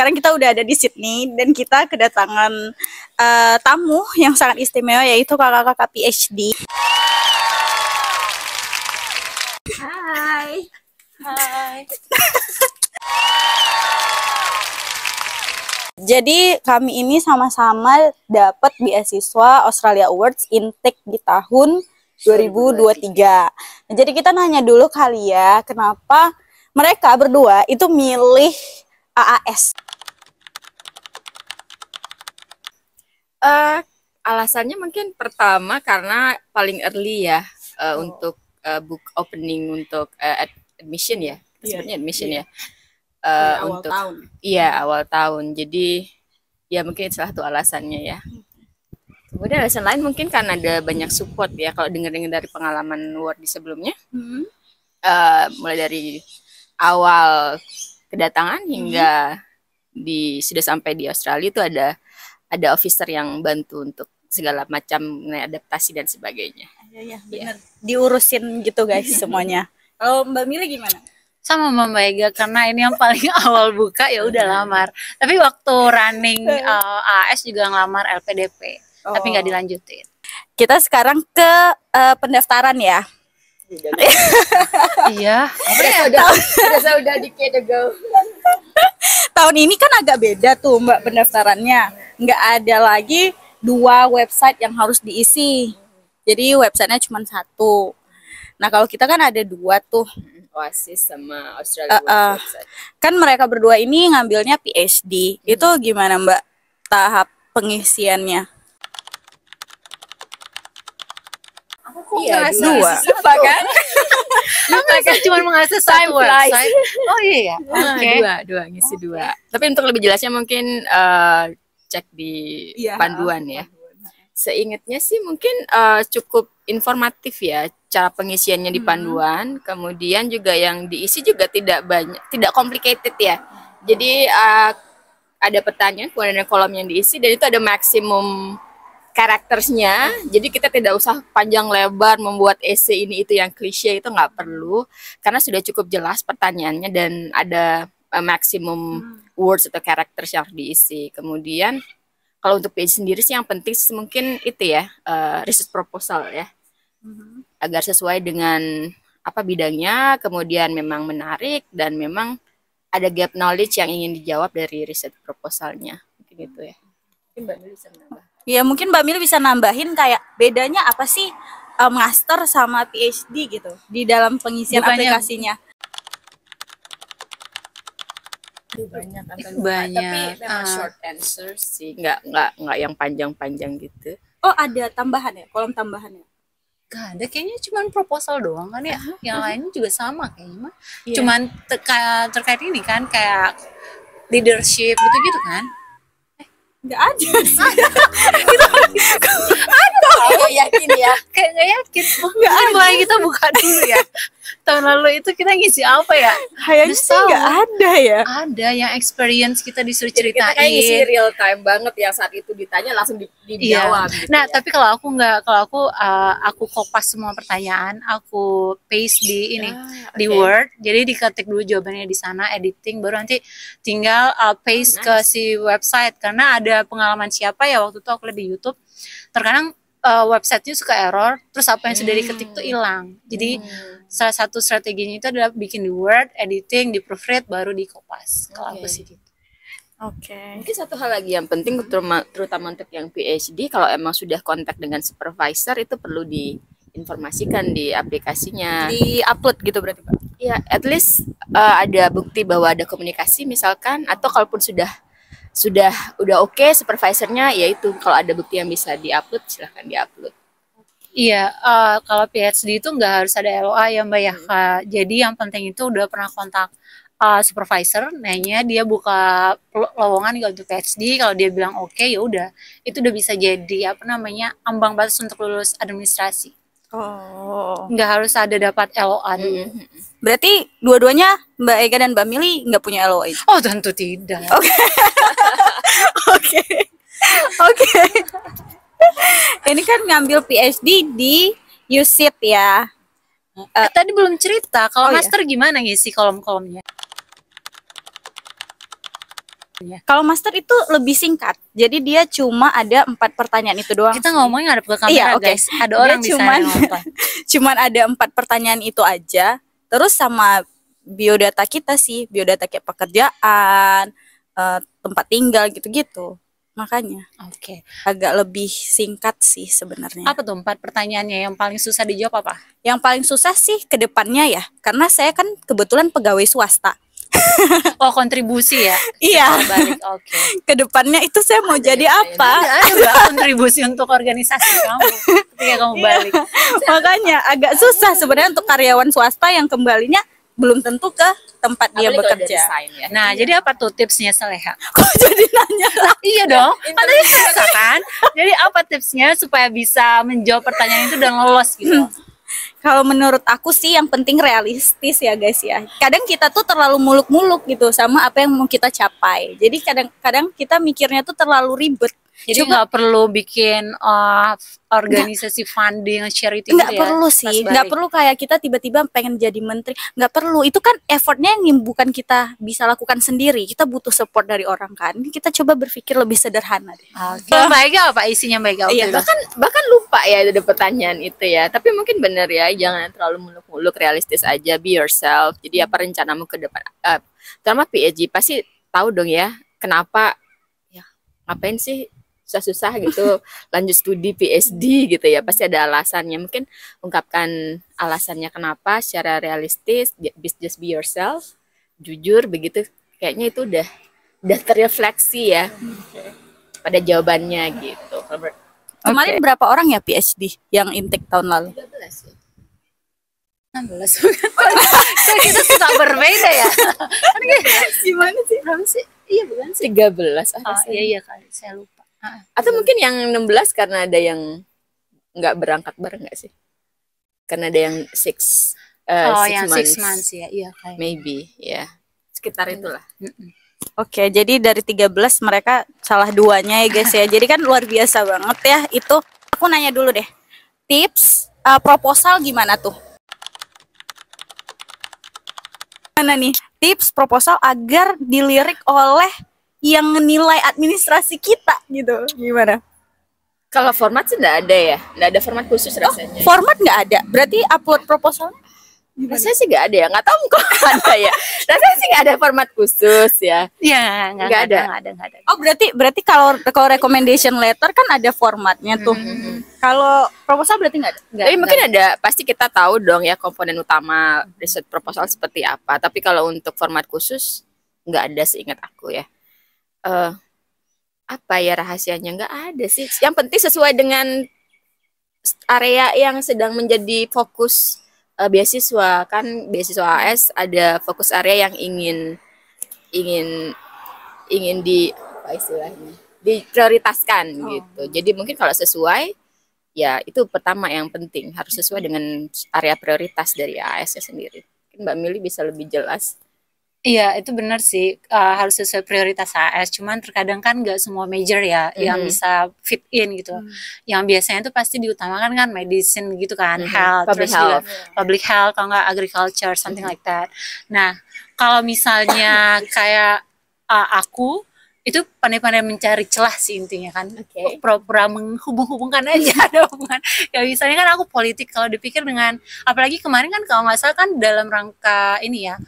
sekarang kita udah ada di Sydney dan kita kedatangan tamu yang sangat istimewa, yaitu kakak-kakak PhD. Hai. Hai. Jadi kami ini sama-sama dapat beasiswa Australia Awards Intake di tahun 2023. Nah, jadi kita nanya dulu kali ya, kenapa mereka berdua itu milih AAS? Alasannya mungkin pertama karena paling early ya untuk book opening untuk admission ya, sebenarnya admission ya. Awal Untuk tahun. Iya, awal tahun. Jadi ya mungkin salah satu alasannya ya. Kemudian alasan lain mungkin karena ada banyak support ya. Kalau dengar-dengar dari pengalaman Wardi sebelumnya, mulai dari awal kedatangan hingga sudah sampai di Australia itu ada officer yang bantu untuk segala macam adaptasi dan sebagainya. Iya, benar. Diurusin gitu guys semuanya. Kalau Mbak Mili gimana? Sama Mbak Ega, karena ini yang paling awal buka ya udah lamar. Tapi waktu running AS juga ngelamar LPDP, tapi nggak dilanjutin. Kita sekarang ke pendaftaran ya. Iya. Udah dikit ago. Tahun ini kan agak beda tuh Mbak pendaftarannya. Nggak ada lagi 2 website yang harus diisi. Jadi websitenya cuma 1. Nah kalau kita kan ada 2 tuh. Oasis sama Australia website. Kan mereka berdua ini ngambilnya PhD. Itu gimana Mbak tahap pengisiannya? Iya, 2. Lupa kan? Cuma mengakses satu website. Oh iya ya. Oke. Dua, ngisi 2. Tapi untuk lebih jelasnya mungkin cek di panduan ya. Seingatnya sih mungkin cukup informatif ya cara pengisiannya di panduan, kemudian juga yang diisi juga tidak banyak, tidak complicated ya. Jadi ada pertanyaan, kemudian ada kolom yang diisi dan itu ada maksimum karakternya. Jadi kita tidak usah panjang lebar membuat essay ini itu yang klise, itu nggak perlu karena sudah cukup jelas pertanyaannya dan ada maksimum words atau characters yang diisi. Kemudian kalau untuk PhD sendiri sih yang penting sih mungkin itu ya research proposal ya, agar sesuai dengan apa bidangnya, kemudian memang menarik dan memang ada gap knowledge yang ingin dijawab dari research proposalnya, mungkin itu ya. Mungkin Mbak Mili bisa menambah. Ya mungkin Mbak Mili bisa nambahin kayak bedanya apa sih master sama PhD gitu di dalam pengisian aplikasinya. Banyak, banyak. Tapi memang short answer sih, nggak yang panjang-panjang gitu. Oh ada tambahan ya, kolom tambahannya? Gak ada, kayaknya cuma proposal doang kan ya. Yang lainnya juga sama kayaknya mah. Iya. Cuman terkait ini kan kayak leadership gitu-gitu kan. Nggak ada sih. Yakin ya? Kayak nggak yakin. Mungkin boleh kita buka dulu ya. Tahun lalu itu kita ngisi apa ya? Kayaknya sih nggak ada ya. Ada yang experience kita disuruh Jadi kita ceritain. kayak ngisi real time banget ya, saat itu ditanya langsung dijawab. Iya. Gitu Nah, ya. tapi kalau aku nggak, kalau aku kopas semua pertanyaan, aku paste di ini di Word. Jadi diketik dulu jawabannya di sana, editing, baru nanti tinggal paste ke si website. Karena ada pengalaman siapa ya waktu itu aku lihat di YouTube. Terkadang websitenya suka error, terus apa yang sudah diketik tuh hilang. Jadi salah satu strateginya itu adalah bikin di Word, editing, di proofread, baru di kopas. Kalau aku sih gitu. Oke. Mungkin satu hal lagi yang penting terutama untuk yang PhD, kalau emang sudah kontak dengan supervisor itu perlu diinformasikan di aplikasinya. Di upload gitu berarti Pak? Ya, at least ada bukti bahwa ada komunikasi misalkan, atau kalaupun udah oke supervisornya, yaitu kalau ada bukti yang bisa diupload silahkan diupload. Iya, kalau PhD itu nggak harus ada LOA ya Mbak ya. Jadi yang penting itu udah pernah kontak supervisor, nanya dia buka lowongan untuk PhD, kalau dia bilang oke ya udah, itu udah bisa jadi apa namanya ambang batas untuk lulus administrasi. Oh. Nggak harus ada dapat LOA dulu. Berarti dua-duanya Mbak Ega dan Mbak Mili nggak punya LOA? Oh tentu tidak. Oke. Oke. Ini kan ngambil PhD di USyd ya. Tadi belum cerita, kalau Oh, master gimana ngisi kolom-kolomnya? Kalau master itu lebih singkat. Jadi dia cuma ada 4 pertanyaan itu doang. Kita ngomongin ada ke kamera, Iya, oke. guys. Ada orang di sana yang nonton. Cuman ada 4 pertanyaan itu aja. Terus sama biodata kita sih, biodata kayak pekerjaan, tempat tinggal gitu-gitu. Makanya Oke. agak lebih singkat sih sebenarnya. Apa tuh 4 pertanyaannya yang paling susah dijawab apa? Yang paling susah sih ke depannya ya, karena saya kan kebetulan pegawai swasta. Oh, kontribusi ya? Iya. Balik, oke. Kedepannya itu saya mau jadi apa? Ada nggak kontribusi untuk organisasi kamu ketika kamu balik? Makanya agak susah sebenarnya untuk karyawan swasta yang kembalinya belum tentu ke tempat dia bekerja. Ya. Nah, jadi apa tuh tipsnya, Saleha? Kok jadi nanya? Iya dong, kan tadi susah kan? Jadi apa tipsnya supaya bisa menjawab pertanyaan itu dan lolos gitu? Kalau menurut aku sih yang penting realistis ya guys ya. Kadang kita tuh terlalu muluk-muluk gitu sama apa yang mau kita capai. Jadi kadang-kadang kita mikirnya tuh terlalu ribet. Jadi nggak perlu bikin organisasi funding, charity nggak gitu ya? perlu sih, nggak perlu kayak kita tiba-tiba pengen jadi menteri. Nggak perlu, itu kan effortnya yang bukan kita bisa lakukan sendiri. Kita butuh support dari orang kan. Kita coba berpikir lebih sederhana deh. Oke. Mbak Ega apa isinya Mbak Ega? Iya, bahkan lupa ya ada pertanyaan itu ya. Tapi mungkin benar ya, jangan terlalu muluk-muluk, realistis aja, be yourself. Jadi apa rencanamu ke depan? Terutama PhD pasti tahu dong ya, kenapa ya ngapain sih susah-susah gitu lanjut studi PhD gitu ya, pasti ada alasannya. Mungkin ungkapkan alasannya kenapa secara realistis, just be yourself, jujur begitu, kayaknya itu udah terrefleksi ya pada jawabannya gitu. Kemarin berapa orang ya PhD yang intake tahun lalu? 13 ya. 16 bukan? Kita suka berbeda ya. Gimana sih? Berapa sih? Iya bukan sih 13 Iya kali, saya lupa. Atau mungkin yang 16 karena ada yang nggak berangkat bareng nggak sih? Karena ada yang yang 6 months ya, iya kayak. Maybe ya, sekitar itulah. Oke, jadi dari 13 mereka salah 2-nya ya guys ya. Jadi kan luar biasa banget ya itu. Aku nanya dulu deh, tips proposal gimana tuh? Mana nih tips proposal agar dilirik oleh yang menilai administrasi kita gitu, gimana? Kalau format sih nggak ada ya, nggak ada format khusus rasanya. Format nggak ada, berarti upload proposal? Rasanya sih nggak ada ya, nggak tahu kok ada ya. Rasanya sih nggak ada format khusus ya. Iya, nggak ada. Oh berarti kalau recommendation letter kan ada formatnya tuh. Kalau proposal berarti nggak ada? Tapi mungkin ada, pasti kita tahu dong ya komponen utama riset proposal seperti apa. Tapi kalau untuk format khusus nggak ada seingat aku ya. Apa ya rahasianya? Nggak ada sih. Yang penting sesuai dengan area yang sedang menjadi fokus beasiswa. Kan beasiswa AS ada fokus area yang ingin di apa istilahnya, diprioritaskan gitu. Jadi mungkin kalau sesuai ya itu pertama yang penting, harus sesuai dengan area prioritas dari AS-nya sendiri. Mungkin Mbak Mili bisa lebih jelas. Iya, itu benar sih, harus sesuai prioritas AS. Cuman terkadang kan nggak semua major ya yang bisa fit in gitu. Yang biasanya tuh pasti diutamakan kan medicine gitu kan, health, terus juga public health, kalau nggak agriculture, something like that. Nah, kalau misalnya kayak aku itu pandai-pandai mencari celah sih intinya kan. Pura-pura menghubung-hubungkan aja ada hubungan. Ya misalnya kan aku politik, kalau dipikir dengan, apalagi kemarin kan kalau nggak salah kan dalam rangka ini ya,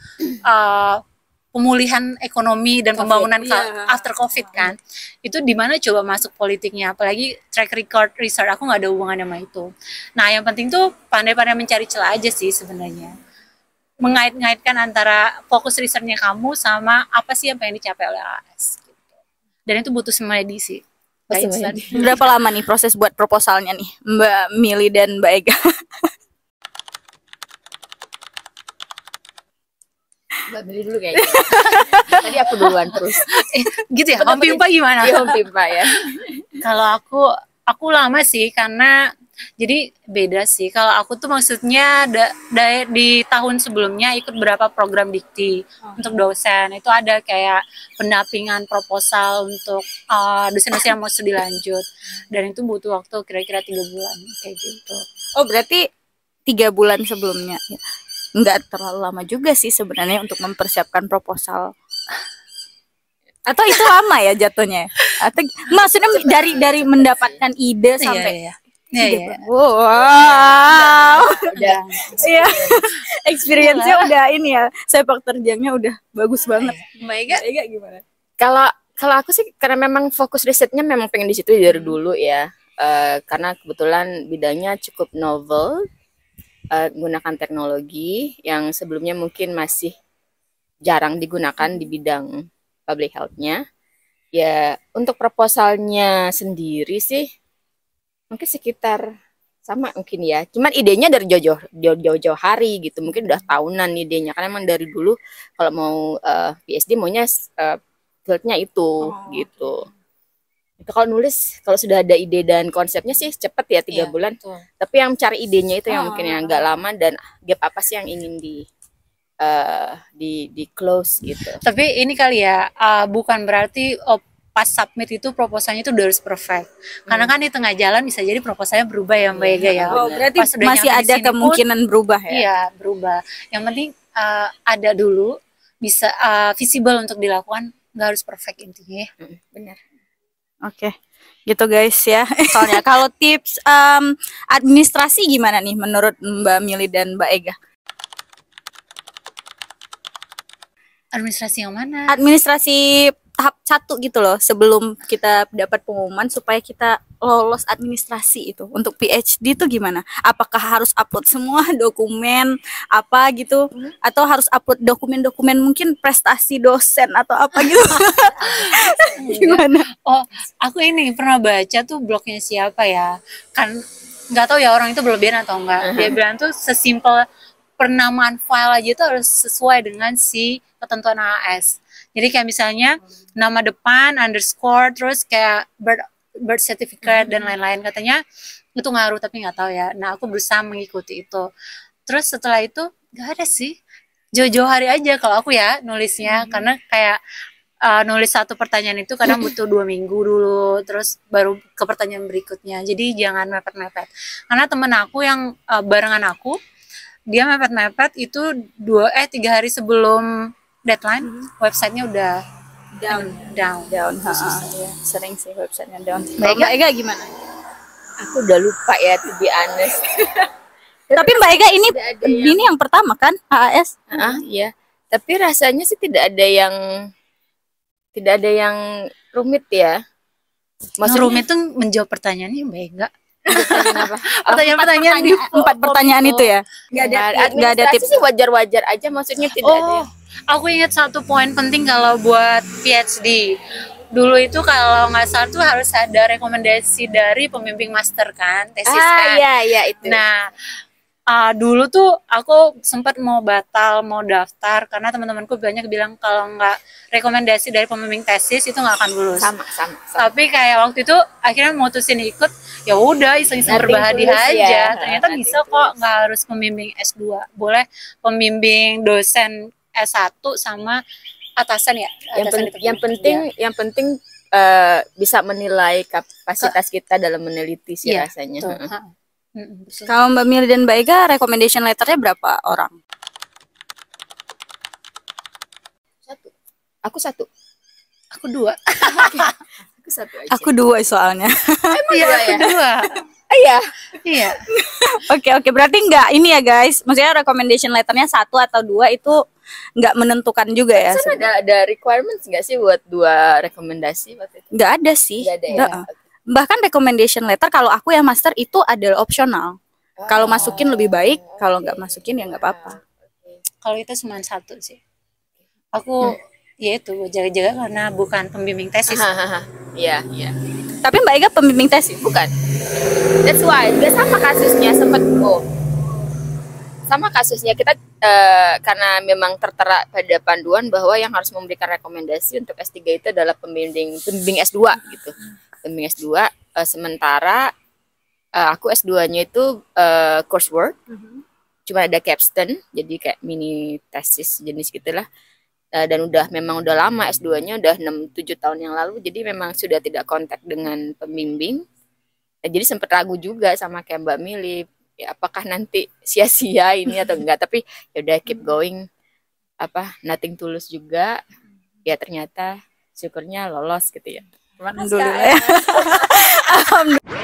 pemulihan ekonomi dan pembangunan after COVID kan, itu di mana coba masuk politiknya, apalagi track record research aku nggak ada hubungannya sama itu. Nah yang penting tuh pandai-pandai mencari celah aja sih sebenarnya, mengait-ngaitkan antara fokus risetnya kamu sama apa sih yang pengen dicapai oleh AS gitu. Dan itu butuh semedi sih. Berapa lama nih proses buat proposalnya nih Mbak Mili dan Mbak Ega? Mbak Mili dulu kayaknya. Tadi aku duluan terus. Gitu ya. Om Pimpa gimana? Iya Om Pimpa ya. Kalau aku lama sih, karena jadi beda sih. Kalau aku tuh maksudnya di tahun sebelumnya ikut beberapa program dikti untuk dosen. Itu ada kayak pendampingan proposal untuk dosen-dosen yang mau studi lanjut. Dan itu butuh waktu kira-kira 3 bulan kayak gitu. Oh berarti 3 bulan sebelumnya. Nggak terlalu lama juga sih sebenarnya untuk mempersiapkan proposal. Atau itu lama ya jatuhnya? Atau maksudnya dari mendapatkan ide sampai Iya. wow. Udah. Iya. Experience-nya udah ini ya. Sepak terjangnya udah bagus banget. Mbak Ega Gimana? Kalau aku sih karena memang fokus risetnya memang pengen di situ dari dulu ya. Karena kebetulan bidangnya cukup novel, menggunakan teknologi yang sebelumnya mungkin masih jarang digunakan di bidang public health-nya. Ya, untuk proposalnya sendiri sih mungkin sekitar sama mungkin ya. Cuman idenya dari jauh-jauh hari gitu. Mungkin udah tahunan idenya karena emang dari dulu kalau mau PhD maunya fieldnya itu gitu. Itu kalau nulis kalau sudah ada ide dan konsepnya sih cepet ya 3 bulan. Betul. Tapi yang cari idenya itu yang mungkin yang agak lama dan gap apa sih yang ingin di close gitu. Tapi ini kali ya, bukan berarti pas submit itu proposalnya itu udah harus perfect. Karena kan di tengah jalan bisa jadi proposalnya berubah ya Mbak Ega ya. Oh, berarti masih ada kemungkinan berubah ya? Iya, berubah. Yang penting ada dulu, bisa visible untuk dilakukan, nggak harus perfect intinya. Benar. Oke. Gitu guys ya. Soalnya kalau tips administrasi gimana nih menurut Mbak Mili dan Mbak Ega? Administrasi yang mana? Administrasi tahap 1 gitu loh, sebelum kita dapat pengumuman supaya kita lolos administrasi itu. Untuk PhD itu gimana? Apakah harus upload semua dokumen apa gitu, atau harus upload dokumen-dokumen mungkin prestasi dosen atau apa gitu? Gimana? Oh, aku ini pernah baca tuh blognya siapa ya, kan nggak tahu ya orang itu berlebihan atau enggak. Dia bilang tuh sesimpel penamaan file aja tuh harus sesuai dengan si ketentuan AAS. Jadi kayak misalnya nama depan underscore terus kayak birth certificate dan lain-lain, katanya itu ngaruh tapi nggak tahu ya. Nah aku berusaha mengikuti itu. Terus setelah itu nggak ada sih, jauh-jauh hari aja kalau aku ya nulisnya, karena kayak nulis satu pertanyaan itu kadang butuh 2 minggu dulu, terus baru ke pertanyaan berikutnya. Jadi jangan mepet-mepet. Karena temen aku yang barengan aku, dia mepet-mepet itu 3 hari sebelum deadline, websitenya udah down. Ya, sering sih websitenya down. Mbak Ega gimana? Aku udah lupa ya, to be honest. Tapi Mbak Ega ini yang pertama kan AAS? Iya. Tapi rasanya sih tidak ada yang rumit ya. Maksudnya rumit tuh menjawab pertanyaannya Mbak Ega. Pertanyaan di 4 pertanyaan itu ya? Nggak ada tips sih, wajar-wajar aja, maksudnya tidak ada. Aku ingat satu poin penting kalau buat PhD. Dulu itu kalau nggak salah tuh harus ada rekomendasi dari pembimbing master kan, tesis kan. Iya itu. Nah, dulu tuh aku sempat mau daftar karena teman-temanku banyak bilang kalau nggak rekomendasi dari pembimbing tesis itu nggak akan lulus. Sama. Tapi kayak waktu itu akhirnya mutusin ikut, ya udah iseng-iseng berbahadi aja. Ternyata bisa kok, nggak harus pembimbing S2, boleh pembimbing dosen S1 sama atasan ya. Yang penting bisa menilai kapasitas kita dalam meneliti sih rasanya. Kalau Mbak Mili dan Mbak Ega, recommendation letternya berapa orang? 1. Aku 1. Aku 2. Aku 1 aja. Aku 2 soalnya. Iya, aku 2. Iya. Oke, berarti enggak ini ya guys. Maksudnya recommendation letternya 1 atau 2 itu enggak menentukan juga ya. Ada requirements enggak sih buat 2 rekomendasi waktu itu? Enggak ada sih. Enggak ada ya. Bahkan recommendation letter kalau aku ya master itu adalah opsional. Kalau masukin lebih baik, kalau nggak masukin ya nggak apa-apa. Kalau itu cuma 1 sih. Aku ya itu jaga-jaga karena bukan pembimbing tesis. Iya. Tapi Mbak Ega pembimbing tesis? Bukan. That's why juga sama kasusnya sama kasusnya kita karena memang tertera pada panduan bahwa yang harus memberikan rekomendasi untuk S3 itu adalah pembimbing S2 gitu. Pembimbing S2, sementara aku S2-nya itu coursework, cuma ada capstone, jadi kayak mini tesis jenis gitulah. Dan memang udah lama S2-nya udah 6-7 tahun yang lalu, jadi memang sudah tidak kontak dengan pembimbing. Jadi sempat ragu juga sama kayak Mbak Mili, ya apakah nanti sia-sia ini atau enggak, tapi ya udah keep going, nothing tulus juga. Ya ternyata syukurnya lolos gitu ya. Alhamdulillah. Alhamdulillah.